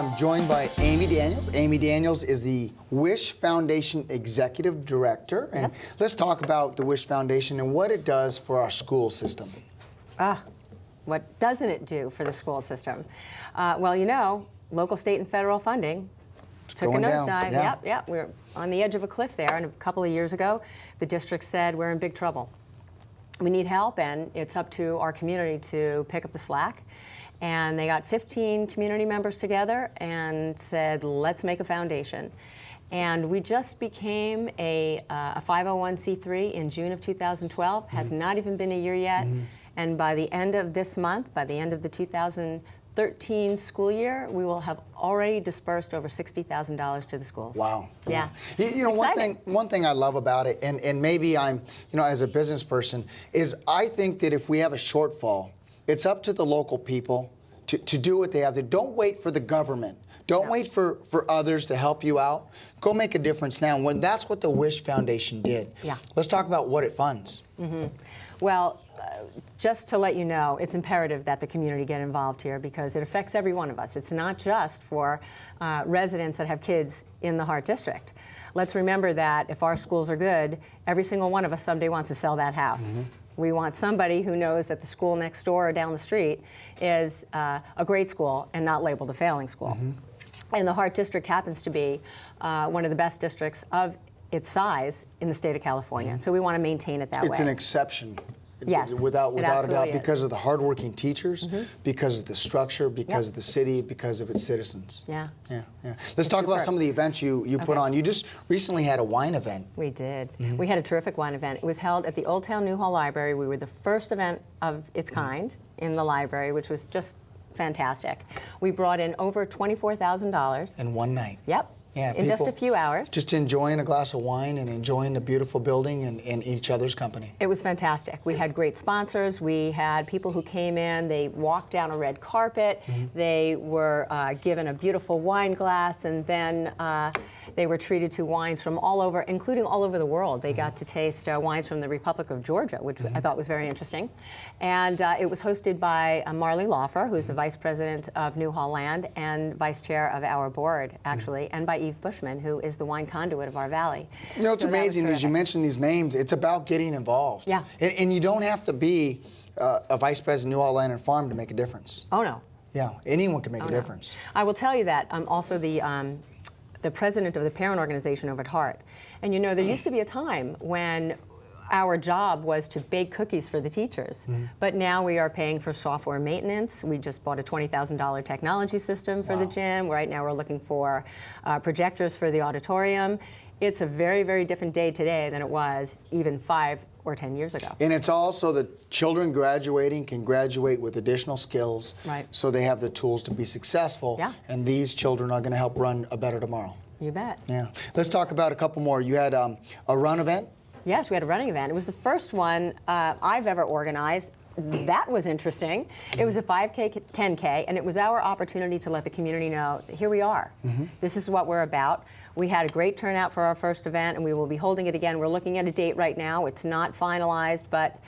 I'm joined by Amy Daniels. Amy Daniels is the WiSH Foundation Executive Director. And let's talk about the WiSH Foundation and what it does for our school system. What doesn't it do for the school system? Well, you know, local, state, and federal funding took a nosedive. Yep. We're on the edge of a cliff there. And a couple of years ago, the district said we're in big trouble. We need help, and it's up to our community to pick up the slack. And they got 15 community members together and said, let's make a foundation. And we just became a 501c3 in June of 2012. Has not even been a year yet. And by the end of this month, by the end of the 2013 school year, we will have already dispersed over $60,000 to the schools. Wow. Yeah. You know, one thing I love about it, and maybe I'm, you know, as a business person, is I think that if we have a shortfall, it's up to the local people to do what they have to. Don't wait for the government. Don't wait for others to help you out. Go make a difference now. When that's what the WiSH Foundation did. Yeah. Let's talk about what it funds. Well, just to let you know, it's imperative that the community get involved here because it affects every one of us. It's not just for residents that have kids in the Hart District. Let's remember that if our schools are good, every single one of us someday wants to sell that house. We want somebody who knows that the school next door or down the street is a great school and not labeled a failing school. And the Hart District happens to be one of the best districts of its size in the state of California. So we want to maintain it that way. It's an exception. Yes, without a doubt, is. because of the hardworking teachers, because of the structure, because of the city, because of its citizens. Yeah. Let's talk about some of the events you put on. You just recently had a wine event. We did. We had a terrific wine event. It was held at the Old Town Newhall Library. We were the first event of its kind in the library, which was just fantastic. We brought in over $24,000. In one night. Yep. Yeah, in just a few hours. Just enjoying a glass of wine and enjoying the beautiful building and each other's company. It was fantastic. We had great sponsors. We had people who came in. They walked down a red carpet. They were given a beautiful wine glass, and then they were treated to wines from all over, including all over the world. They got to taste wines from the Republic of Georgia, which I thought was very interesting. And it was hosted by Marley Laufer, who's the vice president of Newhall Land and vice chair of our board, actually, and by Eve Bushman, who is the wine conduit of our valley. You know, it's amazing as you mention these names. It's about getting involved. Yeah. And you don't have to be a vice president of Newhall Land and Farm to make a difference. Oh, no. Yeah, anyone can make a difference. I will tell you that I'm also the president of the parent organization over at Hart. And you know, there used to be a time when our job was to bake cookies for the teachers. But now we are paying for software maintenance. We just bought a $20,000 technology system for the gym. Right now we're looking for projectors for the auditorium. It's a very, very different day today than it was even 5 or 10 years ago. And it's also the children graduating can graduate with additional skills, so they have the tools to be successful. And these children are going to help run a better tomorrow. You bet. Yeah. Let's talk about a couple more. You had a run event? Yes, we had a running event. It was the first one I've ever organized. That was interesting. It was a 5K, 10K, and it was our opportunity to let the community know, here we are. This is what we're about. We had a great turnout for our first event, and we will be holding it again. We're looking at a date right now. It's not finalized, but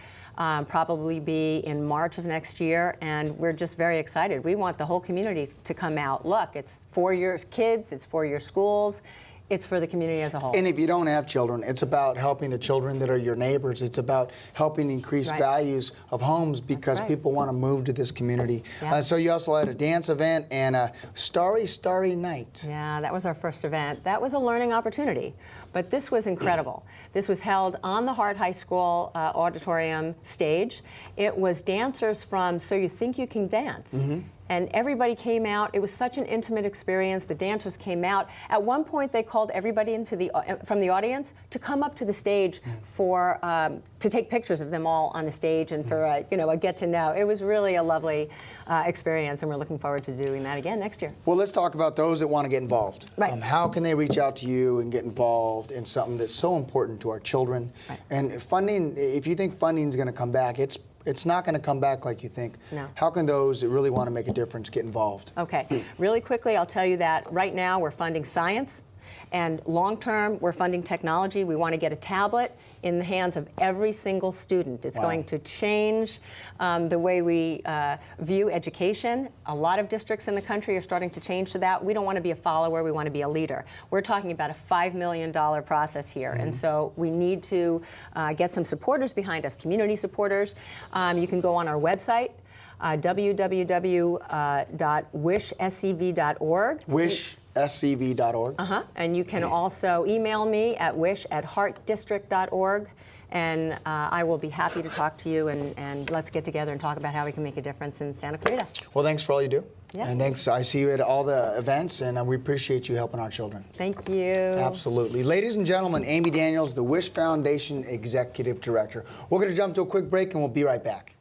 probably be in March of next year, and we're just very excited. We want the whole community to come out. Look, it's for your kids, it's for your schools. It's for the community as a whole. And if you don't have children, it's about helping the children that are your neighbors. It's about helping increase values of homes because people want to move to this community. So you also had a dance event and a Starry Night. Yeah, that was our first event. That was a learning opportunity, but this was incredible. This was held on the Hart High School auditorium stage. It was dancers from So You Think You Can Dance. And everybody came out. It was such an intimate experience. The dancers came out. At one point, they called everybody from the audience to come up to the stage for to take pictures of them all on the stage and for a get to know. It was really a lovely experience, and we're looking forward to doing that again next year. Well, let's talk about those that want to get involved. How can they reach out to you and get involved in something that's so important to our children? And funding, if you think funding is going to come back, it's not going to come back like you think. No. How can those that really want to make a difference get involved? Okay. Really quickly, I'll tell you that right now we're funding science, And long term, we're funding technology. We want to get a tablet in the hands of every single student. It's going to change the way we view education. A lot of districts in the country are starting to change to that. We don't want to be a follower, we want to be a leader. We're talking about a $5 million process here, and so we need to get some supporters behind us, community supporters. You can go on our website, www.wishscv.org. WiSHscv.org. And you can also email me at wish@heartdistrict.org. And I will be happy to talk to you, and let's get together and talk about how we can make a difference in Santa Clarita. Well, thanks for all you do. Yeah. And thanks. I see you at all the events, and we appreciate you helping our children. Thank you. Absolutely. Ladies and gentlemen, Amy Daniels, the WiSH Foundation Executive Director. We're going to jump to a quick break, and we'll be right back.